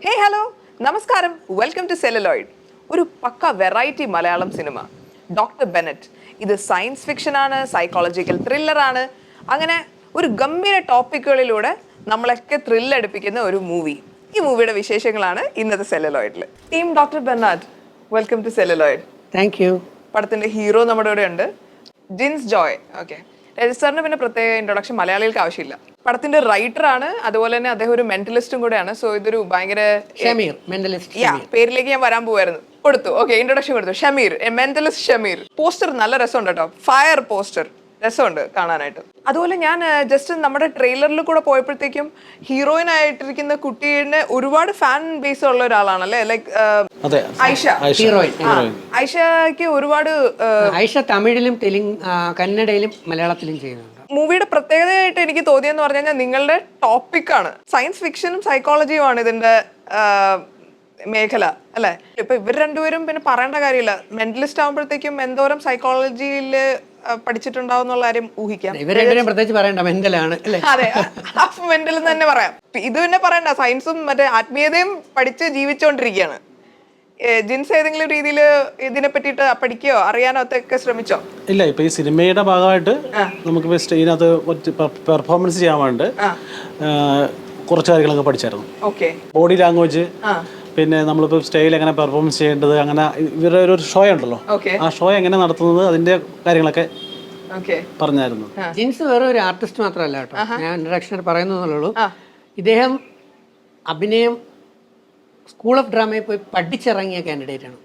ഹേ hello നമസ്കാരം, welcome to celluloid. ഒരു പക്ക വെറൈറ്റി മലയാളം സിനിമ ഡോക്ടർ ബെനറ്റ്. ഇത് സയൻസ് ഫിക്ഷൻ ആണ്, സൈക്കോളജിക്കൽ ത്രില്ലറാണ്. അങ്ങനെ ഒരു ഗംഭീര ടോപ്പിക്കുകളിലൂടെ നമ്മളൊക്കെ ത്രില്ലടിപ്പിക്കുന്ന ഒരു മൂവി. ഈ മൂവിയുടെ വിശേഷങ്ങളാണ് ഇന്നത്തെ സെല്ലുലോയിഡിൽ. Team doctor Bernard, welcome to celluloid. Thank you. പടത്തിന്റെ ഹീറോ നമ്മുടെ കൂടെ ഉണ്ട്, ജിൻസ് ജോയ്. ഓക്കെ, രജിസ്റ്ററിന് പിന്നെ പ്രത്യേക ഇൻട്രൊഡക്ഷൻ മലയാളികൾക്ക് ആവശ്യമില്ല. പടത്തിന്റെ റൈറ്റർ ആണ്, അതുപോലെ തന്നെ അദ്ദേഹം ഒരു മെന്റലിസ്റ്റും കൂടെയാണ്. സോ ഇതൊരു ഭയങ്കര പേരിലേക്ക് ഞാൻ വരാൻ പോവായിരുന്നു. കൊടുത്തു, ഓക്കെ, ഇൻട്രൊഡക്ഷൻ കൊടുത്തു. ഷമീർ, മെന്റലിസ്റ്റ് ഷമീർ. പോസ്റ്റർ നല്ല രസമുണ്ട് കേട്ടോ, ഫയർ പോസ്റ്റർ, രസമുണ്ട് കാണാനായിട്ട്. അതുപോലെ ഞാൻ ജസ്റ്റ് നമ്മുടെ ട്രെയിലറിൽ കൂടെ പോയപ്പോഴത്തേക്കും ഹീറോയിൻ ആയിട്ടിരിക്കുന്ന കുട്ടീനെ ഒരുപാട് ഫാൻ ബേസ് ഉള്ള ഒരാളാണല്ലേ, ലൈക്ക് ഐഷ. ഐഷയ്ക്ക് ഒരുപാട് ഐഷ തമിഴിലും കന്നഡയിലും മലയാളത്തിലും ചെയ്യുന്നുണ്ട്. മൂവിയുടെ പ്രത്യേകതയായിട്ട് എനിക്ക് തോന്നിയെന്ന് പറഞ്ഞു കഴിഞ്ഞാൽ നിങ്ങളുടെ ടോപ്പിക്കാണ് സയൻസ് ഫിക്ഷനും സൈക്കോളജിയുമാണ് ഇതിന്റെ മേഖല അല്ലെ. ഇപ്പൊ ഇവർ രണ്ടുപേരും പിന്നെ പറയേണ്ട കാര്യമില്ല, മെന്റലിസ്റ്റ് ആകുമ്പോഴത്തേക്കും എന്തോരം സൈക്കോളജിയിൽ പഠിച്ചിട്ടുണ്ടാവും എന്നുള്ള കാര്യം ഊഹിക്കാം. അതെ, ഹാഫ് മെന്റൽ എന്ന് തന്നെ പറയാം. ഇത് പിന്നെ പറയണ്ട, സയൻസും മറ്റേ ആത്മീയതയും പഠിച്ച് ജീവിച്ചുകൊണ്ടിരിക്കുകയാണ്. ജിൻസ് ഏതെങ്കിലും രീതിയിൽ ഇതിനെ പറ്റിയിട്ട് പഠിക്കുകയോ അറിയാനോ ഒക്കെ ശ്രമിച്ചോ? ഇല്ല, ഇപ്പൊ ഈ സിനിമയുടെ ഭാഗമായിട്ട് നമുക്ക് ഇതിനകത്ത് പെർഫോമൻസ് ചെയ്യാൻ വേണ്ടി കുറച്ച് കാര്യങ്ങളൊക്കെ പഠിച്ചായിരുന്നു. ഓക്കെ, ബോഡി ലാംഗ്വേജ്, പിന്നെ നമ്മളിപ്പോൾ സ്റ്റൈൽ എങ്ങനെ പെർഫോമൻസ് ചെയ്യേണ്ടത്, അങ്ങനെ ഇവരുടെ ഒരു ഷോ ഉണ്ടല്ലോ, ആ ഷോ എങ്ങനെ നടത്തുന്നത്, അതിന്റെ കാര്യങ്ങളൊക്കെ പറഞ്ഞായിരുന്നു. ജിൻസ് വേറെ ഒരു ആർട്ടിസ്റ്റ് മാത്രമല്ല കേട്ടോ, ഞാൻ ഇൻട്രഡക്ഷനിൽ പറയുന്നതേ. ഇദ്ദേഹം അഭിനയം സ്കൂൾ ഓഫ് ഡ്രാമയിൽ പോയി പഠിച്ചിറങ്ങിയ കാൻഡിഡേറ്റ് ആണ്.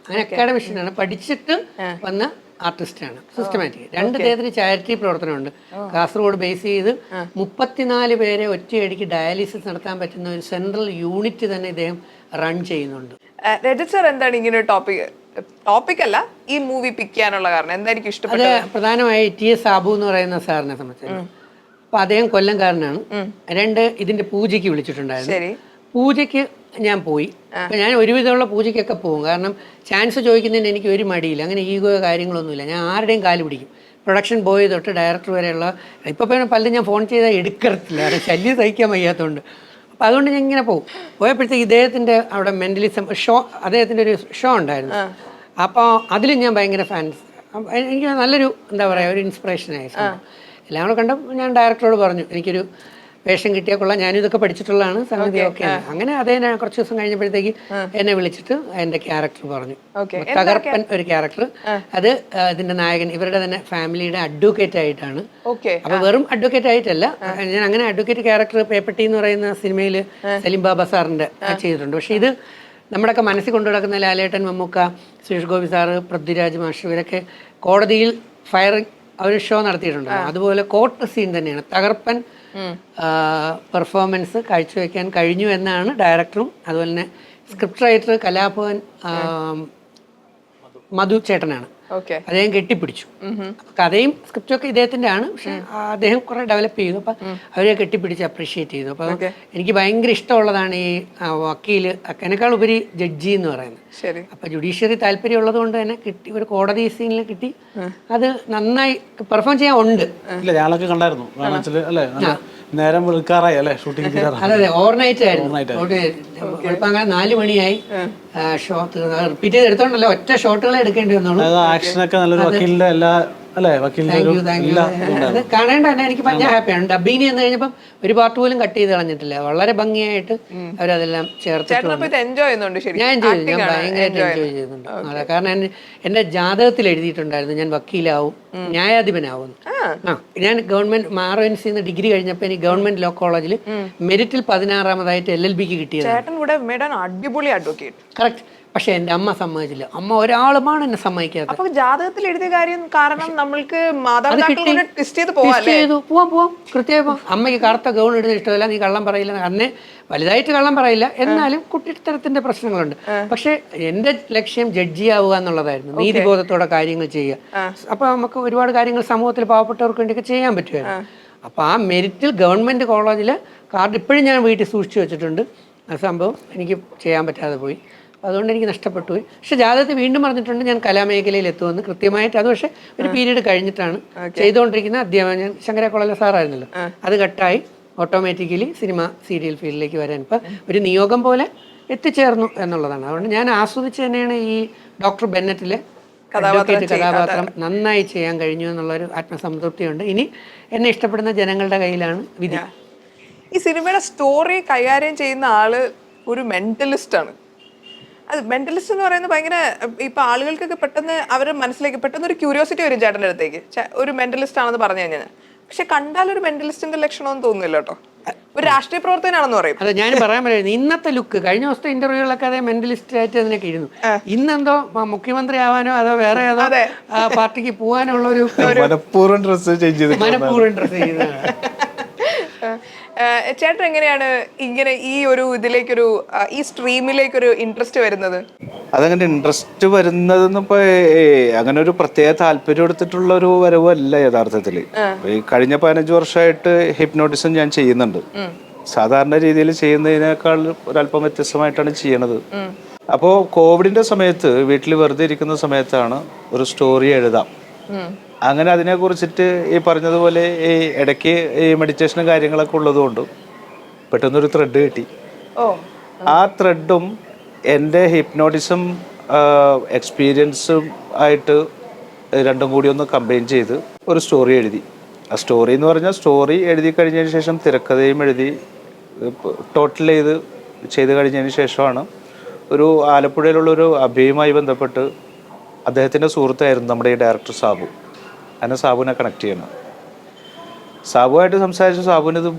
അങ്ങനെ അക്കാഡമിഷ്യനാണ്, പഠിച്ചിട്ട് വന്ന ആർട്ടിസ്റ്റാണ്. സിസ്റ്റമാറ്റിക്. രണ്ട് തരത്തിൽ ചാരിറ്റി പ്രവർത്തനമുണ്ട്. കാസർഗോഡ് ബേസ് ചെയ്ത് 34 പേരെ ഒറ്റയടിക്ക് ഡയാലിസിസ് നടത്താൻ പറ്റുന്ന ഒരു സെൻട്രൽ യൂണിറ്റ് തന്നെ ഇദ്ദേഹം റൺ ചെയ്യുന്നുണ്ട്. രജത് സർ, എന്താണ് ഇങ്ങനെ ഒരു ടോപ്പിക് അല്ല ഈ മൂവി പിക്ക് ചെയ്യാനുള്ള കാരണം? എന്തായിരിക്കും ഇഷ്ടപ്പെട്ടത്? അത് പ്രധാനമായി TS സാബു എന്ന് പറയുന്ന സാറിനെ സംബന്ധിച്ച്. അപ്പൊ അദ്ദേഹം കൊല്ലംകാരനാണ്. ഇതിന്റെ പൂജയ്ക്ക് വിളിച്ചിട്ടുണ്ടായിരുന്നു. പൂജയ്ക്ക് ഞാൻ പോയി. അപ്പം ഞാൻ ഒരുവിധമുള്ള പൂജയ്ക്കൊക്കെ പോകും, കാരണം ചാൻസ് ചോദിക്കുന്നതിന് എനിക്ക് ഒരു മടിയില്ല, അങ്ങനെ ഈഗോയോ കാര്യങ്ങളൊന്നുമില്ല. ഞാൻ ആരുടെയും കാല് പിടിക്കും. പ്രൊഡക്ഷൻ ബോയ് തൊട്ട് ഡയറക്ടർ വരെയുള്ള. ഇപ്പം പലരും ഞാൻ ഫോൺ ചെയ്താൽ എടുക്കത്തില്ല, അത് ശല്യം സഹിക്കാൻ വയ്യാത്തതുകൊണ്ട്. അപ്പോൾ അതുകൊണ്ട് ഞാൻ ഇങ്ങനെ പോകും. പോയപ്പോഴത്തേക്ക് ഇദ്ദേഹത്തിൻ്റെ അവിടെ മെൻ്റലിസം ഷോ, അദ്ദേഹത്തിൻ്റെ ഒരു ഷോ ഉണ്ടായിരുന്നു. അപ്പോൾ അതിലും ഞാൻ ഭയങ്കര ഫാൻസ്. എനിക്ക് നല്ലൊരു എന്താ പറയുക, ഒരു ഇൻസ്പിറേഷനായി. എല്ലാം കൂടെ കണ്ടപ്പോൾ ഞാൻ ഡയറക്ടറോട് പറഞ്ഞു, എനിക്കൊരു വേഷം കിട്ടിയാൽ കൊള്ളാം, ഞാനും ഇതൊക്കെ പഠിച്ചിട്ടുള്ളതാണ്, സംഗതി ഒക്കെ. അങ്ങനെ അതേ കുറച്ച് ദിവസം കഴിഞ്ഞപ്പോഴത്തേക്ക് എന്നെ വിളിച്ചിട്ട് എൻ്റെ ക്യാരക്ടർ പറഞ്ഞു. തകർപ്പൻ ഒരു ക്യാരക്ടർ. അത് ഇതിന്റെ നായകൻ ഇവരുടെ തന്നെ ഫാമിലിയുടെ അഡ്വക്കേറ്റ് ആയിട്ടാണ്. അപ്പൊ വെറും അഡ്വക്കേറ്റ് ആയിട്ടല്ല, ഞാൻ അങ്ങനെ അഡ്വക്കേറ്റ് ക്യാരക്ടർ പേപ്പട്ടി എന്ന് പറയുന്ന സിനിമയിൽ സലിം ബാബ സാറിന്റെ ചെയ്തിട്ടുണ്ട്. പക്ഷെ ഇത് നമ്മുടെയൊക്കെ മനസ്സിൽ കൊണ്ടു നടക്കുന്ന ലാലേട്ടൻ, മമ്മൂക്ക, സുരേഷ് ഗോപി സാറ്, പൃഥ്വിരാജ് മാഷ്, ഇവരൊക്കെ കോടതിയിൽ ഫയറിംഗ് ഒരു ഷോ നടത്തിയിട്ടുണ്ട്. അതുപോലെ കോർട്ട് സീൻ തന്നെയാണ്. തകർപ്പൻ പെർഫോമൻസ് കാഴ്ചവെക്കാൻ കഴിഞ്ഞു എന്നാണ് ഡയറക്ടറും അതുപോലെ തന്നെ സ്ക്രിപ്റ്റ് റൈറ്റർ കലാഭവൻ മധു ചേട്ടനാണ്. അദ്ദേഹം കെട്ടിപ്പിടിച്ചു. കഥയും സ്ക്രിപ്റ്റും ഒക്കെ ഇദ്ദേഹത്തിന്റെ ആണ്, പക്ഷെ അദ്ദേഹം കുറെ ഡെവലപ്പ് ചെയ്തു. അപ്പൊ അവരെ കെട്ടിപ്പിടിച്ച് അപ്രീഷിയേറ്റ് ചെയ്തു. അപ്പൊ എനിക്ക് ഭയങ്കര ഇഷ്ടമുള്ളതാണ് ഈ വക്കീല്, എന്നെക്കാൾ ഉപരി ജഡ്ജി എന്ന് പറയുന്നത്. അപ്പൊ ജുഡീഷ്യറി താല്പര്യം ഉള്ളത് കൊണ്ട് തന്നെ കിട്ടി, ഒരു കോടതി സീനിൽ കിട്ടി. അത് നന്നായി പെർഫോം ചെയ്യാൻ ഉണ്ട്. നേരം വിളിക്കാറായി അല്ലേ, ഷൂട്ടിംഗ്? അതെ, ഓവർനൈറ്റ് ആയിരുന്നു. അങ്ങനെ 4 മണിയായി ഷോ റിപ്പീറ്റ് ചെയ്ത് എടുത്തോണ്ടല്ലോ, ഒറ്റ ഷോട്ടുകളെ എടുക്കേണ്ടി വന്നുള്ളൂ. ആക്ഷനൊക്കെ നല്ലൊരു വക്കീലിന്റെ എല്ലാ അല്ലേ, അത് കാണേണ്ട തന്നെ എനിക്ക് ഭയങ്കര ഹാപ്പിയാണ്. ഡബിങ് എന്ന് കഴിഞ്ഞപ്പം ഒരു പാർട്ട് പോലും കട്ട് ചെയ്ത് കളഞ്ഞിട്ടില്ല, വളരെ ഭംഗിയായിട്ട് അവരതെല്ലാം ചേർത്ത്. ഞാൻ ഭയങ്കരമായിട്ട് എൻജോയ് ചെയ്യുന്നുണ്ട്. അതെ, കാരണം എന്റെ ജാതകത്തിൽ എഴുതിയിട്ടുണ്ടായിരുന്നു ഞാൻ വക്കീലാവും, ന്യായാധിപനാവും. ഞാൻ ഗവൺമെന്റ് RONC ഡിഗ്രി കഴിഞ്ഞപ്പോൾ എനിക്ക് ഗവൺമെന്റ് ലോ കോളേജിൽ മെറിറ്റിൽ 16ാമതായിട്ട് LLBക്ക് കിട്ടിയത്. കറക്റ്റ്. പക്ഷെ എന്റെ അമ്മ സമ്മതിച്ചില്ല. അമ്മ ഒരാളുമാണ് എന്നെ സമ്മതിക്കാത്തത്. അപ്പൊ ജാതകത്തിൽ എഴുതിയ കാര്യം കാരണം നമ്മൾക്ക് പോവാം കൃത്യമായി. അമ്മയ്ക്ക് കറുത്ത ഗൗൺ ഇടുന്ന ഇഷ്ടമല്ല, നീ കള്ളം പറയില്ല. അന്നേ വലുതായിട്ട് കള്ളം പറയില്ല, എന്നാലും കുട്ടിത്തരത്തിന്റെ പ്രശ്നങ്ങളുണ്ട്. പക്ഷെ എന്റെ ലക്ഷ്യം ജഡ്ജിയാവുക എന്നുള്ളതായിരുന്നു, നീതിബോധത്തോടെ കാര്യങ്ങൾ ചെയ്യുക. അപ്പൊ നമുക്ക് ഒരുപാട് കാര്യങ്ങൾ സമൂഹത്തിൽ പാവപ്പെട്ടവർക്ക് വേണ്ടിയൊക്കെ ചെയ്യാൻ പറ്റുമായിരുന്നു. അപ്പൊ ആ മെറിറ്റിൽ ഗവൺമെന്റ് കോളേജിലെ കാർഡ് ഇപ്പോഴും ഞാൻ വീട്ടിൽ സൂക്ഷിച്ചു വെച്ചിട്ടുണ്ട്. ആ സംഭവം എനിക്ക് ചെയ്യാൻ പറ്റാതെ പോയി, അതുകൊണ്ട് എനിക്ക് നഷ്ടപ്പെട്ടു പോയി. പക്ഷെ ജാതകത്തിൽ വീണ്ടും പറഞ്ഞിട്ടുണ്ട് ഞാൻ കലാമേഖലയിൽ എത്തുമെന്ന് കൃത്യമായിട്ട്. അത് പക്ഷേ ഒരു പീരീഡ് കഴിഞ്ഞിട്ടാണ് ചെയ്തുകൊണ്ടിരിക്കുന്ന അധ്യാപനം. ഞാൻ ശങ്കര കോളേജിലെ സാറായിരുന്നല്ലോ, അത് കട്ടായി. ഓട്ടോമാറ്റിക്കലി സിനിമ സീരിയൽ ഫീൽഡിലേക്ക് വരാൻ ഇപ്പം ഒരു നിയോഗം പോലെ എത്തിച്ചേർന്നു എന്നുള്ളതാണ്. അതുകൊണ്ട് ഞാൻ ആസ്വദിച്ച് തന്നെയാണ് ഈ ഡോക്ടർ ബെന്നറ്റിലെ അഡ്വക്കേറ്റ് കഥാപാത്രം നന്നായി ചെയ്യാൻ കഴിഞ്ഞു എന്നുള്ളൊരു ആത്മസംതൃപ്തിയുണ്ട്. ഇനി എന്നെ ഇഷ്ടപ്പെടുന്ന ജനങ്ങളുടെ കയ്യിലാണ് വിധി. ഈ സിനിമയുടെ സ്റ്റോറി കൈകാര്യം ചെയ്യുന്ന ആള് ഒരു മെന്റലിസ്റ്റ് ആണ്. അത് മെന്റലിസ്റ്റ് എന്ന് പറയുന്നത് ഭയങ്കര ഇപ്പൊ ആളുകൾക്കൊക്കെ പെട്ടെന്ന് അവരുടെ മനസ്സിലേക്ക് പെട്ടെന്ന് ഒരു ക്യൂരിയോസിറ്റി വരും ചേട്ടൻ്റെ അടുത്തേക്ക്, ഒരു മെന്റലിസ്റ്റ് ആണെന്ന് പറഞ്ഞു കഴിഞ്ഞാൽ. പക്ഷെ കണ്ടാൽ ഒരു മെന്റലിസ്റ്റിന്റെ ലക്ഷണമൊന്നും തോന്നുന്നില്ല കേട്ടോ, ഒരു രാഷ്ട്രീയ പ്രവർത്തകനാണെന്ന് പറയും. അതെ, ഞാൻ പറയാൻ പറയുന്നത് ഇന്നത്തെ ലുക്ക്, കഴിഞ്ഞ ദിവസത്തെ ഇന്റർവ്യൂകളൊക്കെ അതേ മെന്റലിസ്റ്റ് ആയിട്ട് അതിനൊക്കെ ഇരുന്നു. ഇന്നെന്തോ മുഖ്യമന്ത്രി ആവാനോ അതോ വേറെ ഏതോ പാർട്ടിക്ക് പോകാനുള്ള ഒരു മനഃപൂർവ്വം ഡ്രസ് ചെയ്യുന്നത്. ചേട്ടൻ എങ്ങനെയാണ് ഇങ്ങനെ ഈ ഒരു ഇതിലേക്കൊരു ഈ സ്ട്രീമിലേക്കൊരു ഇൻട്രസ്റ്റ് വരുന്നത്? അതങ്ങനെ ഇൻട്രസ്റ്റ് വരുന്നതെന്ന് ഇപ്പൊ അങ്ങനെ ഒരു പ്രത്യേക താല്പര്യം എടുത്തിട്ടുള്ള ഒരു വരവല്ല യഥാർത്ഥത്തിൽ. ഈ കഴിഞ്ഞ 15 വർഷമായിട്ട് ഹിപ്നോട്ടിസം ഞാൻ ചെയ്യുന്നുണ്ട്. സാധാരണ രീതിയിൽ ചെയ്യുന്നതിനേക്കാൾ ഒരല്പം വ്യത്യസ്തമായിട്ടാണ് ചെയ്യണത്. അപ്പോൾ കോവിഡിന്റെ സമയത്ത് വീട്ടിൽ വെറുതെ ഇരിക്കുന്ന സമയത്താണ് ഒരു സ്റ്റോറി എഴുതാം. അങ്ങനെ അതിനെ കുറിച്ചിട്ട് ഈ പറഞ്ഞതുപോലെ ഈ ഇടയ്ക്ക് ഈ മെഡിറ്റേഷനും കാര്യങ്ങളൊക്കെ ഉള്ളതുകൊണ്ട് പെട്ടെന്നൊരു ത്രെഡ് കിട്ടി. ആ ത്രെഡും എൻ്റെ ഹിപ്നോട്ടിസം എക്സ്പീരിയൻസും ആയിട്ട് രണ്ടും കൂടി ഒന്ന് കമ്പൈൻ ചെയ്ത് ഒരു സ്റ്റോറി എഴുതി. ആ സ്റ്റോറി എന്ന് പറഞ്ഞാൽ സ്റ്റോറി എഴുതി കഴിഞ്ഞതിന് ശേഷം തിരക്കഥയും എഴുതി ടോട്ടൽ ചെയ്ത് കഴിഞ്ഞതിന് ശേഷമാണ് ഒരു ആലപ്പുഴയിലുള്ളൊരു അഭിയുമായി ബന്ധപ്പെട്ട് അദ്ദേഹത്തിൻ്റെ സുഹൃത്തായിരുന്നു നമ്മുടെ ഈ ഡയറക്ടർ സാബു. അങ്ങനെ സാബുവിനെ കണക്ട് ചെയ്യണം. സാബുവായിട്ട് സംസാരിച്ചു. സാബുവിന് ഇത്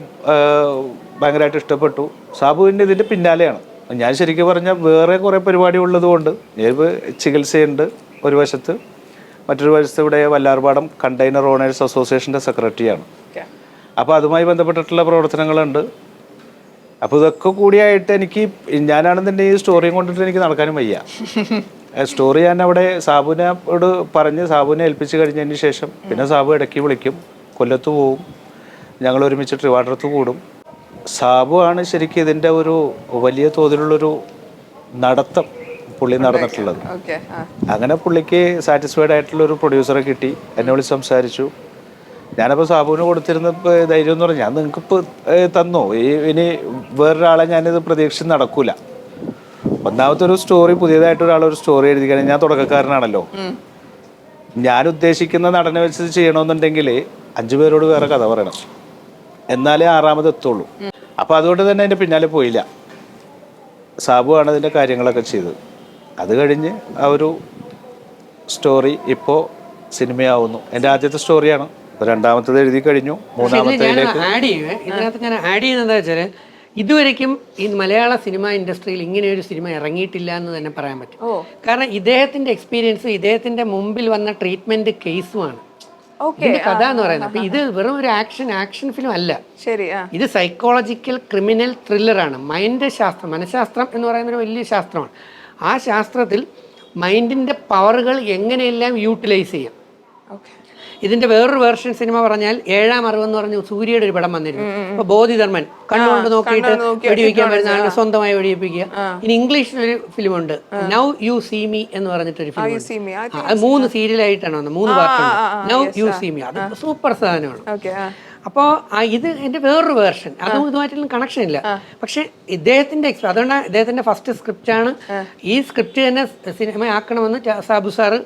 ഭയങ്കരമായിട്ട് ഇഷ്ടപ്പെട്ടു. സാബുവിൻ്റെ ഇതിൻ്റെ പിന്നാലെയാണ് ഞാൻ. ശരിക്കും പറഞ്ഞാൽ വേറെ കുറേ പരിപാടി ഉള്ളത് കൊണ്ട് ഞാനിപ്പോൾ ചികിത്സയുണ്ട് ഒരു വശത്ത്, മറ്റൊരു വശത്ത് ഇവിടെ വല്ലാർപാടം കണ്ടെയ്നർ ഓണേഴ്സ് അസോസിയേഷൻ്റെ സെക്രട്ടറിയാണ്. അപ്പോൾ അതുമായി ബന്ധപ്പെട്ടിട്ടുള്ള പ്രവർത്തനങ്ങളുണ്ട്. അപ്പോൾ ഇതൊക്കെ കൂടിയായിട്ട് എനിക്ക് ഞാനാണെന്നുണ്ടെങ്കിൽ ഈ സ്റ്റോറിയും കൊണ്ടിട്ട് എനിക്ക് നടക്കാനും വയ്യ. സ്റ്റോറി ഞാൻ അവിടെ സാബുവിനോട് പറഞ്ഞ് സാബുവിനെ ഏൽപ്പിച്ച് കഴിഞ്ഞതിന് ശേഷം പിന്നെ സാബു ഇടയ്ക്ക് വിളിക്കും, കൊല്ലത്ത് പോവും, ഞങ്ങൾ ഒരുമിച്ച് ട്രിവാൻഡ്രത്ത് കൂടും. സാബു ആണ് ശരിക്കും ഇതിൻ്റെ ഒരു വലിയ തോതിലുള്ളൊരു നടത്തം പുള്ളി നടന്നിട്ടുള്ളത്. അങ്ങനെ പുള്ളിക്ക് സാറ്റിസ്ഫൈഡ് ആയിട്ടുള്ളൊരു പ്രൊഡ്യൂസറെ കിട്ടി. എന്നെ വിളിച്ച് സംസാരിച്ചു. ഞാനപ്പോൾ സാബുവിന് കൊടുത്തിരുന്ന ധൈര്യം എന്ന് പറഞ്ഞാൽ, ഞാൻ നിങ്ങൾക്കിപ്പോൾ തന്നോ, ഇനി വേറൊരാളെ ഞാനിത് പ്രതീക്ഷിച്ച് നടക്കൂല. ഒന്നാമത്തെ ഒരു സ്റ്റോറി, പുതിയതായിട്ട് ഒരാളൊരു സ്റ്റോറി എഴുതി കഴിഞ്ഞാൽ ഞാൻ തുടക്കക്കാരനാണല്ലോ. ഞാൻ ഉദ്ദേശിക്കുന്ന നടനെ വെച്ച് ചെയ്യണമെന്നുണ്ടെങ്കിൽ 5 പേരോട് വേറെ കഥ പറയണം, എന്നാലേ 6ാമത് എത്തുള്ളൂ. അപ്പോൾ അതുകൊണ്ട് തന്നെ അതിൻ്റെ പിന്നാലെ പോയില്ല. സാബു ആണ് അതിൻ്റെ കാര്യങ്ങളൊക്കെ ചെയ്തത്. അത് കഴിഞ്ഞ് ആ ഒരു സ്റ്റോറി ഇപ്പോൾ സിനിമയാവുന്നു. എൻ്റെ ആദ്യത്തെ സ്റ്റോറിയാണ്. രണ്ടാമത്തത് എഴുതി കഴിഞ്ഞു. മൂന്നാമത്തേലേക്ക് ഇതിനകത്ത് ഞാൻ ആഡ് ചെയ്യുന്നത് വെച്ചാൽ ഇതുവരെയ്ക്കും ഈ മലയാള സിനിമ ഇൻഡസ്ട്രിയിൽ ഇങ്ങനെ ഒരു സിനിമ ഇറങ്ങിയിട്ടില്ല എന്ന് തന്നെ പറയാൻ പറ്റും. കാരണം ഇദ്ദേഹത്തിന്റെ എക്സ്പീരിയൻസ്, ഇദ്ദേഹത്തിന്റെ മുമ്പിൽ വന്ന ട്രീറ്റ്മെന്റ് കേസുമാണ് ഇതിന്റെ കഥ എന്ന് പറയുന്നത്. അപ്പൊ ഇത് വെറും ഒരു ആക്ഷൻ ഫിലിം അല്ല, ഇത് സൈക്കോളജിക്കൽ ക്രിമിനൽ ത്രില്ലറാണ്. മൈൻഡ് ശാസ്ത്രം, മനഃശാസ്ത്രം എന്ന് പറയുന്ന ഒരു വലിയ ശാസ്ത്രമാണ്. ആ ശാസ്ത്രത്തിൽ മൈൻഡിന്റെ പവറുകൾ എങ്ങനെയെല്ലാം യൂട്ടിലൈസ് ചെയ്യാം. ഇതിന്റെ വേറൊരു വേർഷൻ സിനിമ പറഞ്ഞാൽ 7ാം അറിവ് എന്ന് പറഞ്ഞ സൂര്യയുടെ ഒരു പടം വന്നിരുന്നു. അപ്പൊ ബോധിധർമ്മൻ കണ്ണുകൊണ്ട് നോക്കിയിട്ട് വെടിവെക്കാൻ വരുന്ന ആളുടെ സ്വന്തമായി വെടിവെപ്പിക്കുക. ഇനി ഇംഗ്ലീഷിലൊരു ഫിലിമുണ്ട്, നൗ യു സീ മീ എന്ന് പറഞ്ഞിട്ടൊരു ഫിലിം. അത് 3 സീരിയലായിട്ടാണ് വന്നത്, 3 പാർട്ടുണ്ട്. നൗ യു സീ മീ, അത് സൂപ്പർ സാധനമാണ്. അപ്പോൾ ഇത് എൻ്റെ വേറൊരു വേർഷൻ, അതും ഇതുമായിട്ടൊന്നും കണക്ഷൻ ഇല്ല. പക്ഷെ ഇദ്ദേഹത്തിന്റെ അതുകൊണ്ടാണ് ഇദ്ദേഹത്തിന്റെ ഫസ്റ്റ് സ്ക്രിപ്റ്റാണ്. ഈ സ്ക്രിപ്റ്റ് തന്നെ സിനിമ ആക്കണമെന്ന് സാബു സാറ്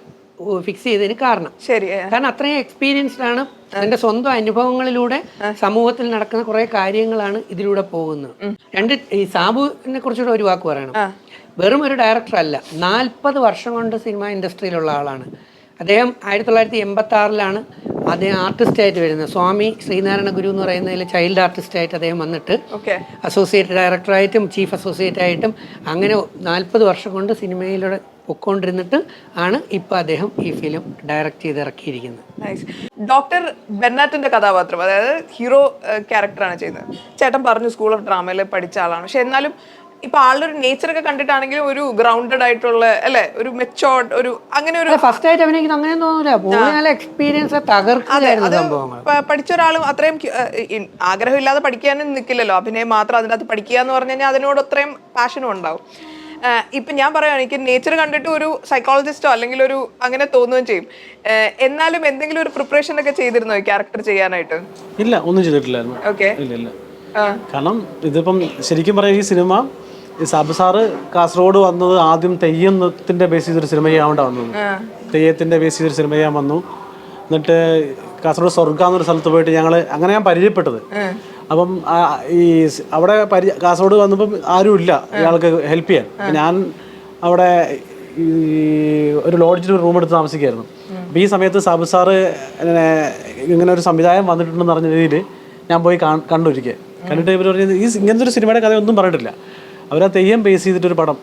ഫിക്സ് ചെയ്തതിന് കാരണം അത്രയും എക്സ്പീരിയൻസ്ഡ് ആണ്. എൻ്റെ സ്വന്തം അനുഭവങ്ങളിലൂടെ സമൂഹത്തിൽ നടക്കുന്ന കുറെ കാര്യങ്ങളാണ് ഇതിലൂടെ പോകുന്നത്. ഈ സാബുവിനെ കുറിച്ചുകൂടെ ഒരു വാക്ക് പറയണം. വെറും ഒരു ഡയറക്ടർ അല്ല, 40 വർഷം കൊണ്ട് സിനിമ ഇൻഡസ്ട്രിയിലുള്ള ആളാണ് അദ്ദേഹം. 1986 അദ്ദേഹം ആർട്ടിസ്റ്റായിട്ട് വരുന്നത്. സ്വാമി ശ്രീനാരായണ ഗുരു എന്ന് പറയുന്നതിൽ ചൈൽഡ് ആർട്ടിസ്റ്റായിട്ട് അദ്ദേഹം വന്നിട്ട് അസോസിയേറ്റ് ഡയറക്ടറായിട്ടും ചീഫ് അസോസിയേറ്റ് ആയിട്ടും അങ്ങനെ 40 വർഷം കൊണ്ട് സിനിമയിലൂടെ പൊക്കോണ്ടിരുന്നിട്ട് ആണ് ഇപ്പൊ അദ്ദേഹം ഈ ഫിലിം ഡയറക്റ്റ് ചെയ്ത് ഇറക്കിയിരിക്കുന്നത്. ഡോക്ടർ ബെന്നാറ്റിന്റെ കഥാപാത്രം, അതായത് ഹീറോ ക്യാരക്ടറാണ് ചെയ്യുന്നത്. ചേട്ടൻ പറഞ്ഞു സ്കൂൾ ഓഫ് ഡ്രാമയിൽ പഠിച്ച ആളാണ്. പക്ഷെ എന്നാലും ഇപ്പൊ ആളുടെ ഒരു നേച്ചർ ഒക്കെ കണ്ടിട്ടാണെങ്കിലും ഒരു ഗ്രൗണ്ടഡ് ആയിട്ടുള്ള അല്ലെ, ഒരു മെച്ചോർഡ് ഒരു അങ്ങനെ ഒരു ഫസ്റ്റ് ആയിട്ട് അഭിനയിക്കുന്ന അങ്ങനെ തോന്നില്ല. എക്സ്പീരിയൻസ് പഠിച്ച ഒരാളും അത്രയും ആഗ്രഹമില്ലാതെ പഠിക്കാനും നിൽക്കില്ലല്ലോ. അഭിനയം മാത്രം അതിനകത്ത് പഠിക്കുക എന്ന് പറഞ്ഞു കഴിഞ്ഞാൽ അതിനോട് അത്രയും പാഷനും ഉണ്ടാവും. ഇപ്പൊ ഞാൻ പറയുകയാണ്, എനിക്ക് നേച്ചർ കണ്ടിട്ട് ഒരു സൈക്കോളജിസ്റ്റോ അല്ലെങ്കിൽ ഒരു അങ്ങനെ തോന്നുകയും ചെയ്യും. എന്നാലും എന്തെങ്കിലും ഒരു പ്രിപ്പറേഷൻ ഒക്കെ ചെയ്തിരുന്നോ ഈ ക്യാരക്ടർ ചെയ്യാനായിട്ട്? ഇല്ല, ഒന്നും ചെയ്തിട്ടില്ലായിരുന്നു. ഓക്കെ. ഇല്ല. കാരണം ഇതിപ്പം ശരിക്കും പറയാം ഈ സിനിമ ഈ സാബു സാറ് കാസർഗോഡ് വന്നത് ആദ്യം തെയ്യത്തിൻ്റെ ബേസ് ചെയ്തൊരു സിനിമ ചെയ്യാൻ വന്നത്. തെയ്യത്തിൻ്റെ ബേസ് ചെയ്തൊരു സിനിമ ചെയ്യാൻ വന്നു. എന്നിട്ട് കാസർഗോഡ് സ്വർഗ എന്നൊരു സ്ഥലത്ത് പോയിട്ട് അങ്ങനെ ഞാൻ പരിചയപ്പെട്ടത്. അപ്പം ഈ അവിടെ കാസർഗോഡ് വന്നപ്പം ആരും ഇല്ല ഇയാൾക്ക് ഹെൽപ്പ് ചെയ്യാൻ. ഞാൻ അവിടെ ഈ ഒരു ലോഡ്ജിൽ ഒരു റൂം എടുത്ത് താമസിക്കുകയായിരുന്നു. അപ്പോൾ ഈ സമയത്ത് സാബു സാറ് ഇങ്ങനെ ഒരു സംവിധാനം വന്നിട്ടുണ്ടെന്ന് പറഞ്ഞ രീതിയിൽ ഞാൻ പോയി കണ്ടിരിക്കുക. കണ്ടിട്ട് ഇവർ പറഞ്ഞത് ഇങ്ങനത്തെ ഒരു സിനിമയുടെ കഥ ഒന്നും പറഞ്ഞിട്ടില്ല. അവരാ തെയ്യം ബേസ് ചെയ്തിട്ടൊരു പടം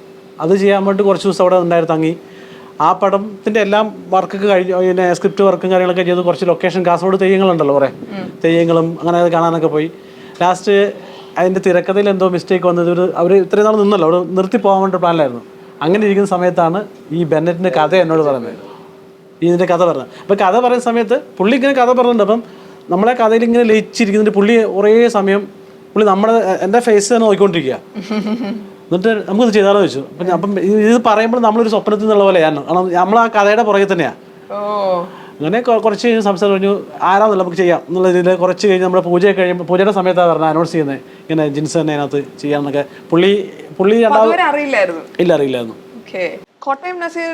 അത് ചെയ്യാൻ വേണ്ടി കുറച്ച് ദിവസം അവിടെ ഉണ്ടായിരുന്നു തങ്ങി. ആ പടത്തിൻ്റെ എല്ലാം വർക്കൊക്കെ കഴിഞ്ഞു, പിന്നെ സ്ക്രിപ്റ്റ് വർക്കും കാര്യങ്ങളൊക്കെ ചെയ്ത് കുറച്ച് ലൊക്കേഷൻ കാസർഗോഡ് തെയ്യങ്ങളുണ്ടല്ലോ കുറേ തെയ്യങ്ങളും അങ്ങനെ അത് കാണാനൊക്കെ പോയി. ലാസ്റ്റ് അതിൻ്റെ തിരക്കഥയിൽ എന്തോ മിസ്റ്റേക്ക് വന്നത്. അവർ ഇത്രയും നാൾ നിന്നല്ലോ, അവിടെ നിർത്തി പോകാൻ വേണ്ടി പ്ലാനിലായിരുന്നു. അങ്ങനെ ഇരിക്കുന്ന സമയത്താണ് ഈ ബെന്നറ്റിൻ്റെ കഥ എന്നോട് പറയുന്നത്, ഇതിൻ്റെ കഥ പറഞ്ഞത്. അപ്പോൾ കഥ പറയുന്ന സമയത്ത് പുള്ളി ഇങ്ങനെ കഥ പറഞ്ഞിട്ടുണ്ട്. അപ്പം നമ്മളെ കഥയിൽ ഇങ്ങനെ ലയിച്ചിരിക്കുന്നുണ്ട്. പുള്ളി കുറേ സമയം പുള്ളി എൻ്റെ ഫേസ് തന്നെ നോക്കിക്കൊണ്ടിരിക്കുക. എന്നിട്ട് നമുക്കിത് ചെയ്താലോ ചോദിച്ചു. അപ്പം ഇത് പറയുമ്പോൾ നമ്മളൊരു സ്വപ്നത്തിൽ നിന്നുള്ള പോലെയാണ്. കാരണം നമ്മൾ ആ കഥയുടെ പുറകെ തന്നെയാണ്. അങ്ങനെ കുറച്ച് കഴിഞ്ഞ് സംസാരം കഴിഞ്ഞു, ആരാന്നല്ല നമുക്ക് ചെയ്യാം എന്നുള്ള രീതിയിൽ കുറച്ച് കഴിഞ്ഞ് നമ്മുടെ പൂജയൊക്കെ കഴിയുമ്പോൾ പൂജയുടെ സമയത്താണ് പറഞ്ഞത് അനൗൺസ് ചെയ്യുന്നത് ഇങ്ങനെ ജിൻസ് തന്നെ അതിനകത്ത് ചെയ്യാമെന്നൊക്കെ. പുള്ളി അറിയില്ലായിരുന്നു. കോട്ടയം നസീർ